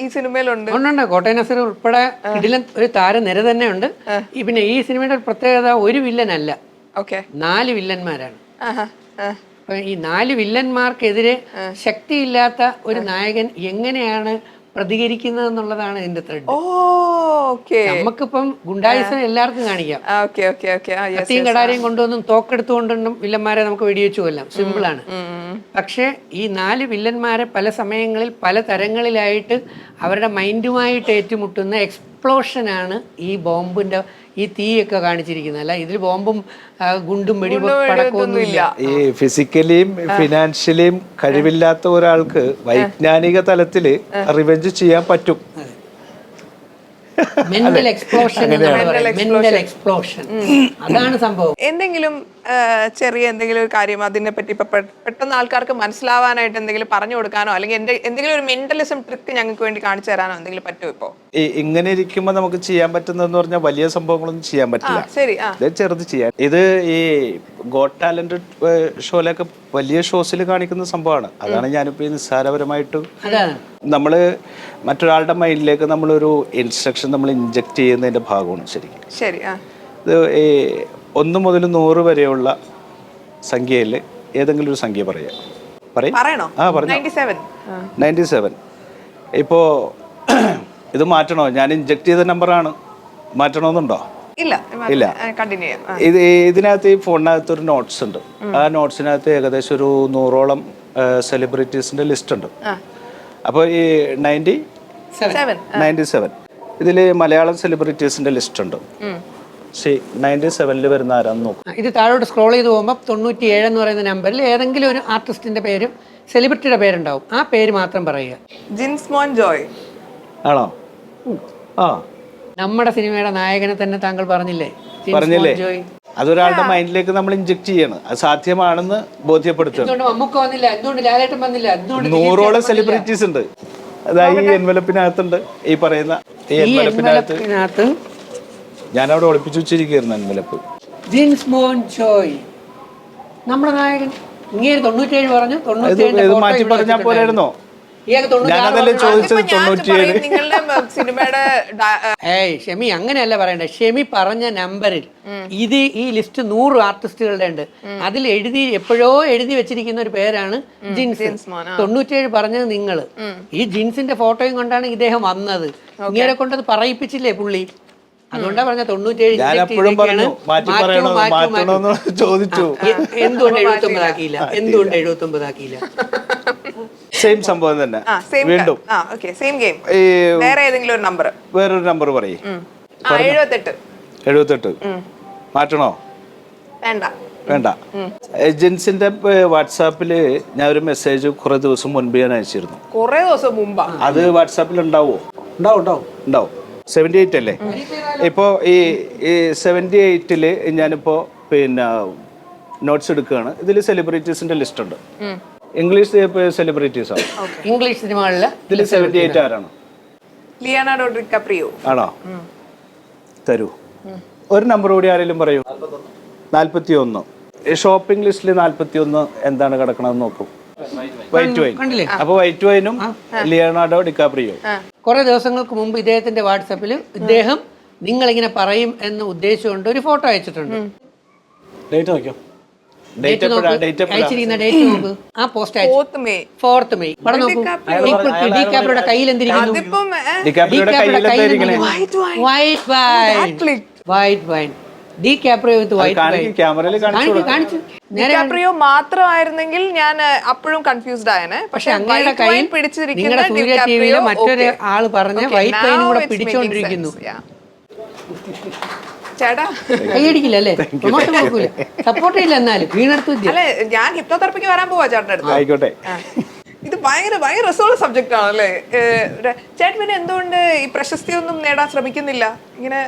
ഈ സിനിമയിലുണ്ട്. ഉണ്ട്. കോട്ടയം നസീർ ഉൾപ്പെടെ ഇതിലും ഒരു താരനിര തന്നെ ഉണ്ട്. പിന്നെ ഈ സിനിമയുടെ ഒരു പ്രത്യേകത ഒരു വില്ലനല്ല, 4 വില്ലന്മാരാണ്. അപ്പൊ ഈ 4 വില്ലന്മാർക്കെതിരെ ശക്തിയില്ലാത്ത ഒരു നായകൻ എങ്ങനെയാണ് പ്രതികരിക്കുന്നത് എന്നുള്ളതാണ് ഇതിന്റെ ത്രെഡ്. നമുക്കിപ്പം ഗുണ്ടായുസം എല്ലാവർക്കും കാണിക്കാം. കത്തിയും കടാരയും കൊണ്ടുവന്നും തോക്കെടുത്തുകൊണ്ടും വില്ലന്മാരെ നമുക്ക് വെടിവെച്ചു കൊല്ലാം, സിമ്പിളാണ്. പക്ഷെ ഈ 4 വില്ലന്മാരെ പല സമയങ്ങളിൽ പല തരങ്ങളിലായിട്ട് അവരുടെ മൈൻഡുമായിട്ട് ഏറ്റുമുട്ടുന്ന എക്സ്പ്ലോഷനാണ് ഈ ബോംബിന്റെ ഈ തീയൊക്കെ കാണിച്ചിരിക്കുന്നത്. അല്ല ഇതിൽ ബോംബും ഗുണ്ടും വെടിപടക്കമൊന്നുമില്ല. ഈ ഫിസിക്കലിയും ഫിനാൻഷ്യലിയും കഴിവില്ലാത്ത ഒരാൾക്ക് വൈജ്ഞാനിക തലത്തില് റിവെഞ്ച് ചെയ്യാൻ പറ്റും. മെന്റൽ എക്സ്പ്ലോഷൻ, മെന്റൽ എക്സ്പ്ലോഷൻ, അതാണ് സംഭവം. എന്തെങ്കിലും ചെറിയ എന്തെങ്കിലും ഒരു കാര്യം അതിനെ പറ്റി ഇപ്പൊ പെട്ടെന്ന് ആൾക്കാർക്ക് മനസ്സിലാവാനായിട്ട് എന്തെങ്കിലും പറഞ്ഞു കൊടുക്കാനോ അല്ലെങ്കിൽ എന്തെങ്കിലും ഒരു മെന്റലിസം ട്രിക്ക് ഞങ്ങൾക്ക് വേണ്ടി കാണിച്ചു തരാനോ എന്തെങ്കിലും പറ്റുമോ? ഇപ്പോ ഇങ്ങനെ ഇരിക്കുമ്പോൾ നമുക്ക് ചെയ്യാൻ പറ്റുന്നതെന്ന് പറഞ്ഞാൽ വലിയ സംഭവങ്ങളൊന്നും ചെയ്യാൻ പറ്റില്ല. ശരി, ചെറുത് ചെയ്യാൻ. ഇത് ഈ ഗോട്ട് ടാലന്റ് ഷോയിലൊക്കെ വലിയ ഷോസിൽ കാണിക്കുന്ന സംഭവമാണ്. അതാണ് ഞാനിപ്പോ ഈ നിസ്സാരപരമായിട്ട് നമ്മള് മറ്റൊരാളുടെ മൈൻഡിലേക്ക് നമ്മളൊരു ഇൻസ്ട്രക്ഷൻ നമ്മൾ ഇൻജക്ട് ചെയ്യുന്നതിന്റെ ഭാഗമാണ് ശരിക്കും. ശരി. ഇത് ഈ 1 മുതൽ 100 വരെയുള്ള സംഖ്യയിൽ ഏതെങ്കിലും ഒരു സംഖ്യ പറയാം. പറയണോ? 97. ഇപ്പോ ഇത് മാറ്റണോ? ഞാൻ ഇൻജക്ട് ചെയ്ത നമ്പറാണ്, മാറ്റണമെന്നുണ്ടോ? ഇല്ല. ഇതിനകത്ത് ഈ ഫോണിനകത്ത് ഒരു നോട്ട്സ് ഉണ്ട്. ആ നോട്ട്സിനകത്ത് ഏകദേശം ഒരു 100ഓളം സെലിബ്രിറ്റീസിന്റെ ലിസ്റ്റ് ഉണ്ട്. അപ്പോൾ ഈ 97 ഇതില് മലയാളം സെലിബ്രിറ്റീസിന്റെ ലിസ്റ്റ് ഉണ്ട്. 97 വരുന്ന ആരാന്ന് നോക്കും. ഇത് താഴോട്ട് സ്ക്രോൾ ചെയ്ത് പോകുമ്പോൾ 97 എന്ന് പറയുന്ന നമ്പറിൽ ഏതെങ്കിലും ഒരു ആർട്ടിസ്റ്റിന്റെ പേരും സെലിബ്രിറ്റിയുടെ പേരുണ്ടാവും. ആ പേര് മാത്രം പറയുക. ജിൻസ് മോൻ ജോയ് ആണോ? നമ്മുടെ സിനിമയുടെ നായകനെ തന്നെ താങ്കൾ പറഞ്ഞില്ലേ? അതൊരാളുടെ മൈൻഡിലേക്ക് നമ്മൾ ഇൻജക്ട് ചെയ്യണം. അത് സാധ്യമാണെന്ന് ബോധ്യപ്പെടുത്തണം. മമ്മൂക്ക വന്നില്ല, എന്തുകൊണ്ട് ലാലേട്ടൻ വന്നില്ല, 100ഓളം സെലിബ്രിറ്റീസ് ഉണ്ട്. അതായത് ഈ എൻവലപ്പിനകത്തുണ്ട്. ഈ പറയുന്ന ഈ എൻവലപ്പിനകത്ത് ഞാനവിടെ ഒളിപ്പിച്ചു വെച്ചിരിക്കുകയായിരുന്നു എൻവലപ്പ്. ജിൻസ് മോൻ ജോയ് നമ്മുടെ നായകൻ. ഇങ്ങനെ 97 പറഞ്ഞു. 97 മാറ്റി പറഞ്ഞാൽ പോരായിരുന്നോ? ഞാനതല്ലേ ചോദിച്ചത്. 97. ഏയ് ഷെമി അങ്ങനെയല്ല പറയണ്ടേ. ഷെമി പറഞ്ഞ നമ്പറിൽ ഇത് ഈ ലിസ്റ്റ് 100 ആർട്ടിസ്റ്റുകളുടെ ഉണ്ട്. അതിൽ എപ്പോഴോ എഴുതി വെച്ചിരിക്കുന്ന ഒരു പേരാണ് ജിൻസ്. 97 പറഞ്ഞത് നിങ്ങള്. ഈ ജിൻസിന്റെ ഫോട്ടോയും കൊണ്ടാണ് ഇദ്ദേഹം വന്നത്. ഇങ്ങനെ കൊണ്ടത് പറയിപ്പിച്ചില്ലേ പുള്ളി? അതുകൊണ്ടാ പറഞ്ഞ 97. ചോദിച്ചു എന്തുകൊണ്ട് 79 ആക്കിയില്ല? എന്തുകൊണ്ട് 79 ആക്കിയില്ല? സെയിം സംഭവം തന്നെ. വീണ്ടും വേറൊരു നമ്പർ പറയും. 78 മാറ്റണോ? വേണ്ട. ഏജൻസിന്റെ വാട്സാപ്പില് ഞാൻ ഒരു മെസ്സേജ് കുറെ ദിവസം മുൻപ് ഞാൻ അയച്ചിരുന്നു. അത് വാട്സാപ്പിൽ ഉണ്ടാവും. 78 അല്ലേ? ഇപ്പോ ഈ 78 ഞാനിപ്പോ പിന്നെ നോട്ട്സ് എടുക്കുകയാണ്. ഇതിൽ സെലിബ്രിറ്റീസിന്റെ ലിസ്റ്റ് ഉണ്ട്. ഇംഗ്ലീഷ് സെലിബ്രിറ്റീസ് ആണ്. ഇംഗ്ലീഷ് സിനിമകളില് ഇതിൽ 78 ആരാണ്? ലിയോണാർഡോ ഡികാപ്രിയോ ആണോ? തരൂ ഒരു നമ്പർ കൂടി ആരെങ്കിലും പറയൂ. 41. ഷോപ്പിംഗ് ലിസ്റ്റിൽ 41 എന്താണ് കിടക്കണമെന്ന് നോക്കും. White wine. കണ്ടില്ലേ? അപ്പൊ വൈറ്റ് വൈനും ലിയോണാർഡോ ഡിക്കാപ്രിയോ. കുറെ ദിവസങ്ങൾക്ക് മുമ്പ് ഇദ്ദേഹത്തിന്റെ വാട്സാപ്പിൽ ഇദ്ദേഹം നിങ്ങളിങ്ങനെ പറയും എന്ന് ഉദ്ദേശിച്ചുകൊണ്ട് ഒരു ഫോട്ടോ അയച്ചിട്ടുണ്ട്. ഡേറ്റ് നോക്കിയോ? ഡേറ്റ് അയച്ചിരിക്കുന്ന ഡേറ്റ് നോക്ക്. ആ post 4th May. 4th May. പടം നോക്കൂ. ഡികാപ്രിയോയുടെ കയ്യിൽ എന്തിരിക്കുന്നു? അതിപ്പം ഡിക്കാപ്രിയോയുടെ കയ്യിലെന്തായിരിക്കണേ? White wine. White wine. DiCaprio with white wine. ക്യാമറയിൽ കാണിച്ചു. ഡികാപ്രിയോ മാത്രമായിരുന്നെങ്കിൽ ഞാൻ അപ്പോഴും കൺഫ്യൂസ്ഡ് ആയനെ. പക്ഷെ അങ്ങയുടെ കയ്യിൽ നിങ്ങളുടെ സൂര്യ ടിവിയിലെ മറ്റൊരു ആള് പറഞ്ഞ വൈറ്റ് വൈനും കൂടെ പിടിച്ചോണ്ടിരിക്കുന്നു. ചേട്ടാ കൈയടിക്കില്ല അല്ലേ? പ്രൊമോഷൻ കൊടുക്കൂല, സപ്പോർട്ട് ചെയ്യില്ല. എന്നാലും വീണെടുത്തു. അല്ലെ, ഞാൻ ഹിപ്നോതെറപ്പിക്ക് വരാൻ പോവാ ചേട്ടൻ്റെ അടുത്ത്. ആയിക്കോട്ടെ. ഇത് ഭയങ്കര രസമുള്ള സബ്ജക്റ്റ് ആണല്ലേ. ചേട്ടൻ പിന്നെ എന്തുകൊണ്ട് ഈ പ്രശസ്തി ഒന്നും നേടാൻ ശ്രമിക്കുന്നില്ല? ഇങ്ങനെ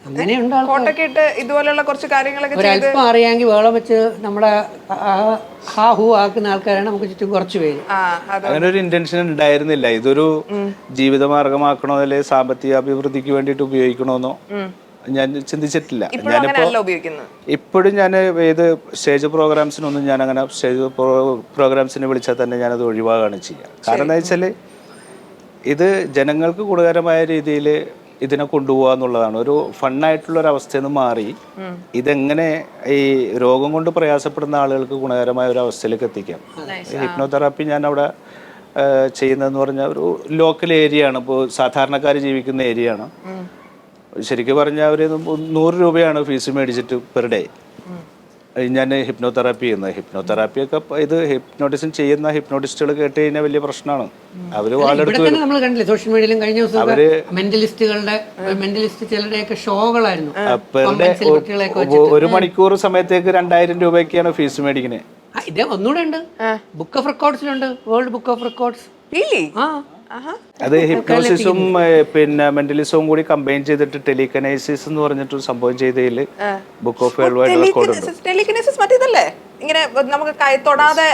അങ്ങനെയുണ്ട്. കോട്ടൊക്കെ ഇട്ട് ഇതുപോലെയുള്ള കുറച്ച് കാര്യങ്ങളൊക്കെ ചെയ്ത് ഒരല്പം അറിയാമെങ്കിൽ വേളം വെച്ച് നമ്മുടെ ഹാ ഹൂ ആക്കുന്ന ആൾക്കാരാണ് നമുക്ക് ചുറ്റും കുറച്ച് പേര്. അങ്ങനെ ഒരു ഇന്റൻഷൻ ഉണ്ടായിരുന്നില്ല. ഇതൊരു ജീവിതമാർഗമാക്കണോ അല്ലെങ്കിൽ സാമ്പത്തിക അഭിവൃദ്ധിക്ക് വേണ്ടിയിട്ട് ഉപയോഗിക്കണോന്നോ ഞാൻ ചിന്തിച്ചിട്ടില്ല. ഇപ്പോഴും ഞാൻ ഏത് സ്റ്റേജ് പ്രോഗ്രാംസിനൊന്നും ഞാൻ അങ്ങനെ സ്റ്റേജ് പ്രോഗ്രാംസിനെ വിളിച്ചാൽ തന്നെ ഞാനത് ഒഴിവാക്കുകയാണ് ചെയ്യുക. കാരണം എന്താ വെച്ചാൽ ഇത് ജനങ്ങൾക്ക് ഗുണകരമായ രീതിയിൽ ഇതിനെ കൊണ്ടുപോകുക എന്നുള്ളതാണ്. ഒരു ഫണ്ണായിട്ടുള്ളൊരവസ്ഥയിൽ നിന്ന് മാറി ഇതെങ്ങനെ ഈ രോഗം കൊണ്ട് പ്രയാസപ്പെടുന്ന ആളുകൾക്ക് ഗുണകരമായ ഒരു അവസ്ഥയിലേക്ക് എത്തിക്കാം. ഹിപ്നോതെറാപ്പി ഞാൻ അവിടെ ചെയ്യുന്നതെന്ന് പറഞ്ഞാൽ ഒരു ലോക്കൽ ഏരിയ ആണ്. ഇപ്പോൾ സാധാരണക്കാർ ജീവിക്കുന്ന ഏരിയ ആണ്. ശരിക്കും പറഞ്ഞാൽ അവർ 100 രൂപയാണ് ഫീസ് മേടിച്ചിട്ട് പെർ ഡേ ഞാൻ ഹിപ്നോതെറാപ്പി ചെയ്യുന്നത്. ഹിപ്നോതെറാപ്പിയൊക്കെ ഇത് ഹിപ്നോട്ടിസം ചെയ്യുന്ന ഹിപ്നോട്ടിസ്റ്റുകൾ കേട്ട് കഴിഞ്ഞാൽ വലിയ പ്രശ്നമാണ്. അവര് നമ്മൾ കണ്ടില്ലേ സോഷ്യൽ മീഡിയയിലും കഴിഞ്ഞ ദിവസം മെന്റലിസ്റ്റ് ചിലരുടെയൊക്കെ ഷോകളായിരുന്നു. പെർ ഡേ 1 മണിക്കൂർ സമയത്തേക്ക് 2000 രൂപയൊക്കെയാണ് ഫീസ് മേടിക്കുന്നത്. ഇതേ ഒന്നുകൂടെ ഉണ്ട്, ബുക്ക് ഓഫ് റെക്കോർഡ്സിലുണ്ട്, വേൾഡ് ബുക്ക് ഓഫ് റെക്കോർഡ്സ്. അത് ഹിപ്നോസിസും പിന്നെ മെന്റലിസവും കൂടി കമ്പൈൻ ചെയ്തിട്ട് ടെലികനൈസിസ് എന്ന് പറഞ്ഞിട്ടൊരു സംഭവം ചെയ്തതിൽ book of world wide record ഉണ്ട്. ടെലികനൈസിസ് മറ്റേതല്ലേ, ഇങ്ങനെ നമുക്ക് കൈ തൊടാതെ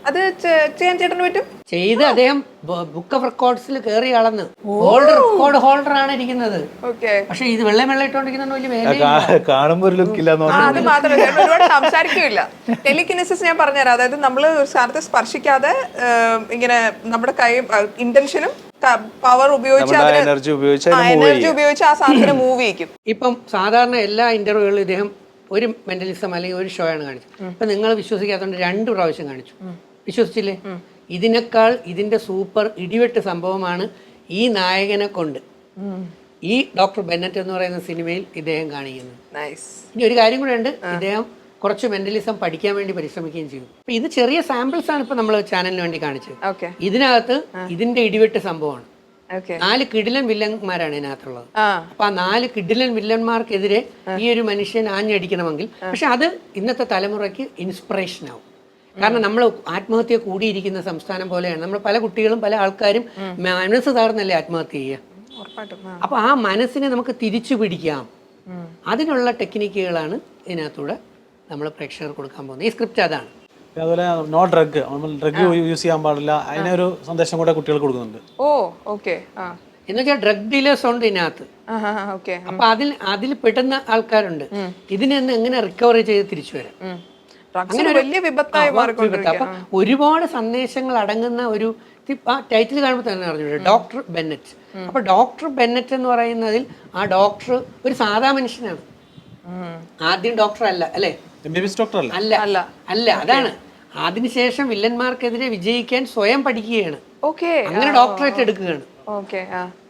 അത് ചെയ്യാൻ ചേട്ടന് പറ്റും. ചെയ്ത് അദ്ദേഹം ബുക്ക് ഓഫ് റെക്കോർഡ്സിൽ കയറി അളന്ന് റെക്കോർഡ് ഹോൾഡർ ആണ് ഇരിക്കുന്നത്. പക്ഷെ ഇത് വെള്ളം ഇട്ടോണ്ടിരിക്കുന്ന വലിയ കാണുമ്പോ ഒരു ലുക്കില്ല. അത് മാത്രമല്ല ഒരുപാട് സംസാരിക്കില്ല. ടെലികിനസിസ് ഞാൻ പറഞ്ഞുതരാം. അതായത് നമ്മള് സ്ഥലത്ത് സ്പർശിക്കാതെ ഇങ്ങനെ നമ്മുടെ കൈ ഇന്റൻഷനും പവർ ഉപയോഗിച്ച് എനർജി ഉപയോഗിച്ച് ആ സാധനം മൂവ് ചെയ്യിക്കും. ഇപ്പം സാധാരണ എല്ലാ ഇന്റർവ്യൂകളിലും ഇദ്ദേഹം ഒരു മെന്റലിസം അല്ലെങ്കിൽ ഒരു ഷോ ആണ് കാണിച്ചത്. ഇപ്പൊ നിങ്ങൾ വിശ്വസിക്കാത്തതുകൊണ്ട് 2 പ്രാവശ്യം കാണിച്ചു. വിശ്വസിച്ചില്ലേ? ഇതിനേക്കാൾ ഇതിന്റെ സൂപ്പർ ഇടിവെട്ട് സംഭവമാണ് ഈ നായകനെ കൊണ്ട് ഈ ഡോക്ടർ ബെന്നറ്റ് എന്ന് പറയുന്ന സിനിമയിൽ ഇദ്ദേഹം കാണിക്കുന്നത്. ഇനി ഒരു കാര്യം കൂടെ ഉണ്ട്, ഇദ്ദേഹം കുറച്ച് മെന്റലിസം പഠിക്കാൻ വേണ്ടി പരിശ്രമിക്കുകയും ചെയ്തു. അപ്പൊ ഇത് ചെറിയ സാമ്പിൾസ് ആണ് ഇപ്പൊ നമ്മൾ ചാനലിന് വേണ്ടി കാണിച്ചത്. ഇതിനകത്ത് ഇതിന്റെ ഇടിവെട്ട് സംഭവമാണ്. 4 കിടിലൻ വില്ലന്മാരാണ് ഇതിനകത്തുള്ളത്. അപ്പൊ ആ 4 കിടിലൻ വില്ലന്മാർക്കെതിരെ ഈ ഒരു മനുഷ്യൻ ആഞ്ഞടിക്കണമെങ്കിൽ, പക്ഷെ അത് ഇന്നത്തെ തലമുറയ്ക്ക് ഇൻസ്പിറേഷൻ ആവും. കാരണം നമ്മൾ ആത്മഹത്യ കൂടിയിരിക്കുന്ന സംസ്ഥാനം പോലെയാണ്. നമ്മൾ പല കുട്ടികളും പല ആൾക്കാരും മനസ്സ് താർന്നല്ലേ ആത്മഹത്യ ചെയ്യുക. അപ്പൊ ആ മനസ്സിനെ നമുക്ക് തിരിച്ചു പിടിക്കാം. അതിനുള്ള ടെക്നിക്കുകളാണ് ഇതിനകത്തൂടെ നമ്മൾ പ്രേക്ഷകർക്ക് കൊടുക്കാൻ പോകുന്നത്. ഈ സ്ക്രിപ്റ്റ് അതാണ്. അതുപോലെ നോ ഡ്രഗ്, നമ്മൾ ഡ്രഗ് യൂസ് ചെയ്യാൻ പാടില്ല, അതിനൊരു സന്ദേശം കൂടെ കുട്ടികൾ കൊടുക്കുന്നുണ്ട്. എന്നുവെച്ചാൽ ഡ്രഗ് ഡീലേഴ്സ് ഉണ്ട് ഇതിനകത്ത്. അപ്പൊ അതിൽ പെടുന്ന ആൾക്കാരുണ്ട്. ഇതിനെന്ന് എങ്ങനെ റിക്കവറി ചെയ്ത് തിരിച്ചു വരാം. അങ്ങനെ അപ്പൊ ഒരുപാട് സന്ദേശങ്ങൾ അടങ്ങുന്ന ഒരു ടൈറ്റിൽ കാണുമ്പോൾ തന്നെ അറിഞ്ഞു, ഡോക്ടർ ബെന്നറ്റ്. അപ്പൊ ഡോക്ടർ ബെന്നറ്റ് എന്ന് പറയുന്നതിൽ ആ ഡോക്ടർ ഒരു സാധാ മനുഷ്യനാണ്. ആദ്യം ഡോക്ടർ അല്ല, അല്ലേ? അല്ല, അതാണ്. അതിനുശേഷം വില്ലന്മാർക്കെതിരെ വിജയിക്കാൻ സ്വയം പഠിക്കുകയാണ്. അങ്ങനെ ഡോക്ടറേറ്റ് എടുക്കുകയാണ്.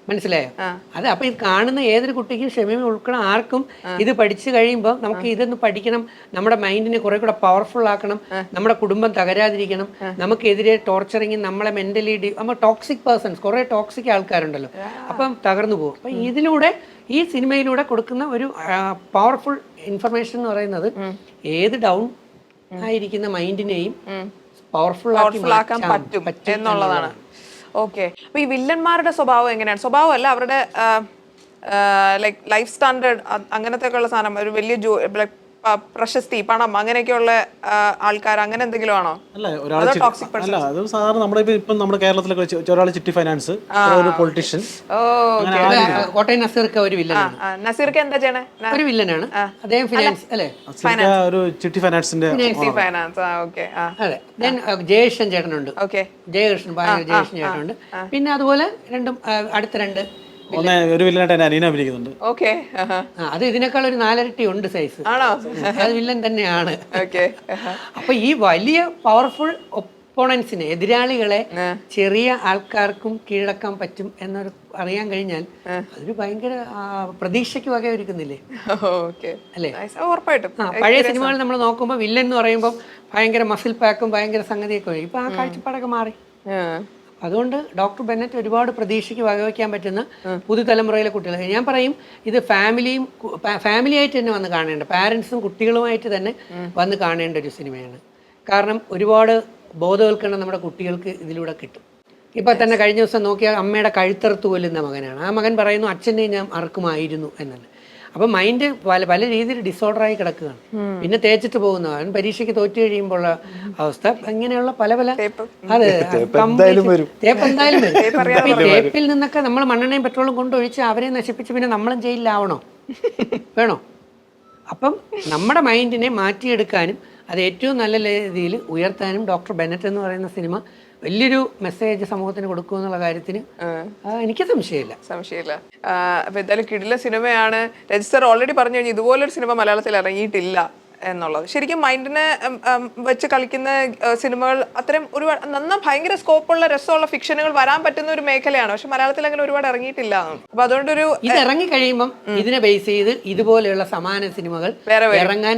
മനസ്സിലായോ? അത് അപ്പൊ ഇത് കാണുന്ന ഏതൊരു കുട്ടിക്കും ക്ഷമ ഉൾക്കണം. ആർക്കും ഇത് പഠിച്ചു കഴിയുമ്പോൾ നമുക്ക് ഇതൊന്ന് പഠിക്കണം, നമ്മുടെ മൈൻഡിനെ കുറെ കൂടെ പവർഫുൾ ആക്കണം, നമ്മുടെ കുടുംബം തകരാതിരിക്കണം, നമുക്കെതിരെ ടോർച്ചറിങ്, നമ്മളെ മെന്റലി നമ്മൾ ടോക്സിക് പേഴ്സൺസ്, കുറെ ടോക്സിക് ആൾക്കാരുണ്ടല്ലോ, അപ്പം തകർന്നു പോകും. അപ്പൊ ഇതിലൂടെ ഈ സിനിമയിലൂടെ കൊടുക്കുന്ന ഒരു പവർഫുൾ ഇൻഫർമേഷൻ എന്ന് പറയുന്നത് ഏത് ഡൗൺ ആയിരിക്കുന്ന മൈൻഡിനെയും പവർഫുൾ ആക്കാൻ പറ്റും എന്നുള്ളതാണ്. ഓക്കെ. അപ്പൊ ഈ വില്ലന്മാരുടെ സ്വഭാവം എങ്ങനെയാണ്? സ്വഭാവമല്ല, അവരുടെ ലൈക്ക് ലൈഫ് സ്റ്റാൻഡേർഡ് അങ്ങനത്തെ ഉള്ള സാധനം. ഒരു വലിയ പ്രശസ്തി, പണം, അങ്ങനെയൊക്കെയുള്ള ആൾക്കാർ അങ്ങനെ എന്തെങ്കിലും ആണോ? അല്ല ഒരാൾ അതോ ടോക്സിക് അല്ല അത് സാധാരണ നമ്മുടെ ഇപ്പം നമ്മുടെ കേരളത്തിലൊക്കെ ഒരാൾ ചിട്ടി ഫൈനാൻസ്, ഒരു പൊളിറ്റീഷ്യൻ, ഓ കോട്ടയം നസീർക്ക് ഒരു വില്ലനാണ്. നസീർക്ക് എന്താ ചെയ്യണേ? ഒരു വില്ലനാണ് അദ്ദേഹം, ഫിനാൻസ് അല്ലേ? ഒരു ചിട്ടി ഫൈനാൻസിന്റെ ഫൈനാൻസ്. ഓക്കെ. അതെ. ദെൻ ജയകൃഷ്ണൻ ചേട്ടനുണ്ട്. ഓക്കെ. ജയകൃഷ്ണൻ ജയകൃഷ്ണൻ ചേട്ടനുണ്ട്. പിന്നെ അതുപോലെ രണ്ടും അടുത്ത രണ്ട് ഒരു വില്ലനായിട്ട് എന്നെ അനീന അഭിനയിക്കുന്നുണ്ട്. ഓക്കെ. അത് ഇതിനേക്കാൾ ഒരു 4 ഇരട്ടി ഉണ്ട് സൈസ്. ആണോ? അത് വില്ലൻ തന്നെയാണ്. ഓക്കെ. അപ്പൊ ഈ വലിയ പവർഫുൾ ഒപ്പോണൻസിനെ, എതിരാളികളെ ചെറിയ ആൾക്കാർക്കും കീഴടക്കാൻ പറ്റും എന്നൊരു അറിയാൻ കഴിഞ്ഞാൽ അതൊരു ഭയങ്കര പ്രതീക്ഷയ്ക്ക് വകയൊരുക്കുന്നില്ലേ? ഓക്കെ. അല്ലേ? ഉറപ്പായിട്ടും. പഴയ സിനിമകൾ നമ്മൾ നോക്കുമ്പോൾ വില്ലൻ എന്ന് പറയുമ്പോൾ ഭയങ്കര മസിൽ പാക്കും ഭയങ്കര സംഗതിയൊക്കെ വരും. ഇപ്പൊ ആ കാഴ്ചപ്പാടൊക്കെ മാറി. അതുകൊണ്ട് ഡോക്ടർ ബെന്നറ്റ് ഒരുപാട് പ്രതീക്ഷയ്ക്ക് വകവയ്ക്കാൻ പറ്റുന്ന പുതുതലമുറയിലെ കുട്ടികൾ. ഞാൻ പറയും ഇത് ഫാമിലിയായിട്ട് തന്നെ വന്ന് കാണേണ്ട, പാരൻസും കുട്ടികളുമായിട്ട് തന്നെ വന്ന് കാണേണ്ട ഒരു സിനിമയാണ്. കാരണം ഒരുപാട് ബോധവൽക്കരണം നമ്മുടെ കുട്ടികൾക്ക് ഇതിലൂടെ കിട്ടും. ഇപ്പം തന്നെ കഴിഞ്ഞ ദിവസം നോക്കിയാൽ അമ്മയുടെ കഴുത്തറുത്ത് കൊല്ലുന്ന മകനാണ്. ആ മകൻ പറയുന്നു അച്ഛനെ ഞാൻ അറക്കുമായിരുന്നു എന്നല്ല. അപ്പം മൈൻഡ് പല രീതിയിൽ ഡിസോർഡറായി കിടക്കുകയാണ്. പിന്നെ തേച്ചിട്ട് പോകുന്നവൻ പരീക്ഷയ്ക്ക് തോറ്റു കഴിയുമ്പോൾ ഉള്ള അവസ്ഥ, ഇങ്ങനെയുള്ള പല അതെ തേപ്പ് എന്തായാലും വരും. തേപ്പിൽ നിന്നൊക്കെ നമ്മൾ മണ്ണെണ്ണയും പെട്രോളും കൊണ്ടൊഴിച്ച് അവരെ നശിപ്പിച്ച് പിന്നെ നമ്മളും ജയിലിലാവണോ? വേണോ? അപ്പം നമ്മുടെ മൈൻഡിനെ മാറ്റിയെടുക്കാനും അത് ഏറ്റവും നല്ല രീതിയിൽ ഉയർത്താനും ഡോക്ടർ ബെന്നറ്റ് എന്ന് പറയുന്ന സിനിമ വലിയൊരു മെസ്സേജ് സമൂഹത്തിന് കൊടുക്കുമെന്നുള്ള കാര്യത്തിന് എനിക്ക് സംശയമില്ല. അപ്പൊ എന്തായാലും കിടില സിനിമയാണ്. രജിസ്റ്റർ ഓൾറെഡി പറഞ്ഞു കഴിഞ്ഞു ഇതുപോലൊരു സിനിമ മലയാളത്തിൽ ഇറങ്ങിയിട്ടില്ല എന്നുള്ളത്. ശരിക്കും മൈൻഡിനെ വെച്ച് കളിക്കുന്ന സിനിമകൾ അത്രയും ഒരുപാട് ഭയങ്കര സ്കോപ്പുള്ള രസമുള്ള ഫിക്ഷനുകൾ വരാൻ പറ്റുന്ന ഒരു മേഖലയാണ്. പക്ഷെ മലയാളത്തിൽ അങ്ങനെ ഒരുപാട് ഇറങ്ങിയിട്ടില്ല. അപ്പൊ അതുകൊണ്ടൊരു ഇത് ഇറങ്ങി കഴിയുമ്പം ഇതിനെ ബേസ് ചെയ്ത് ഇതുപോലെയുള്ള സമാന സിനിമകൾ ഇറങ്ങാൻ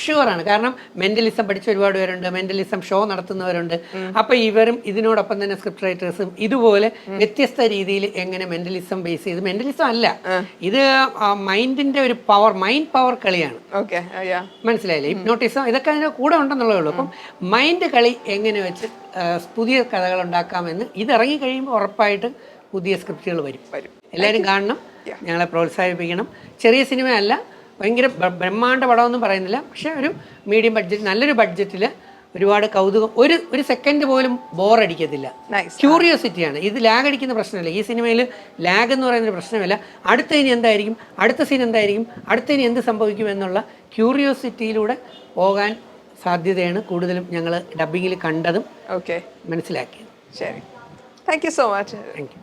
ഷുവറാണ്. കാരണം മെന്റലിസം പഠിച്ച ഒരുപാട് പേരുണ്ട്, മെന്റലിസം ഷോ നടത്തുന്നവരുണ്ട്. അപ്പൊ ഇവരും ഇതിനോടൊപ്പം തന്നെ സ്ക്രിപ്റ്റ് റൈറ്റേഴ്സും ഇതുപോലെ വ്യത്യസ്ത രീതിയിൽ എങ്ങനെ മെന്റലിസം ബേസ് ചെയ്ത്, മെന്റലിസം അല്ല ഇത് മൈൻഡിന്റെ ഒരു മൈൻഡ് പവർ കളിയാണ്. മനസ്സിലായില്ലേ? ഹിപ്നോട്ടിസം ഇതൊക്കെ അതിന്റെ കൂടെ ഉണ്ടെന്നുള്ളതേ ഉള്ളൂ. അപ്പം മൈൻഡ് കളി എങ്ങനെ വെച്ച് പുതിയ കഥകൾ ഉണ്ടാക്കാമെന്ന് ഇത് ഇറങ്ങി കഴിയുമ്പോൾ ഉറപ്പായിട്ട് പുതിയ സ്ക്രിപ്റ്റുകൾ വരും. എല്ലാവരും കാണണം, ഞങ്ങളെ പ്രോത്സാഹിപ്പിക്കണം. ചെറിയ സിനിമയല്ല, ഭയങ്കര ബ്രഹ്മാണ്ഡ പടമൊന്നും പറയുന്നില്ല. പക്ഷെ ഒരു മീഡിയം ബഡ്ജറ്റ്, നല്ലൊരു ബഡ്ജറ്റിൽ ഒരുപാട് കൗതുകം, ഒരു സെക്കൻഡ് പോലും ബോറടിക്കത്തില്ല. ക്യൂരിയോസിറ്റിയാണ് ഇത്. ലാഗ് അടിക്കുന്ന പ്രശ്നമില്ല ഈ സിനിമയിൽ. ലാഗ് എന്ന് പറയുന്നൊരു പ്രശ്നമില്ല. അടുത്ത ഇനി എന്തായിരിക്കും, അടുത്ത സീൻ എന്തായിരിക്കും, അടുത്ത ഇനി എന്ത് സംഭവിക്കും എന്നുള്ള ക്യൂരിയോസിറ്റിയിലൂടെ പോകാൻ സാധ്യതയാണ് കൂടുതലും ഞങ്ങൾ ഡബ്ബിങ്ങിൽ കണ്ടതും മനസ്സിലാക്കിയത്. ശരി, thank you so much. Thank you.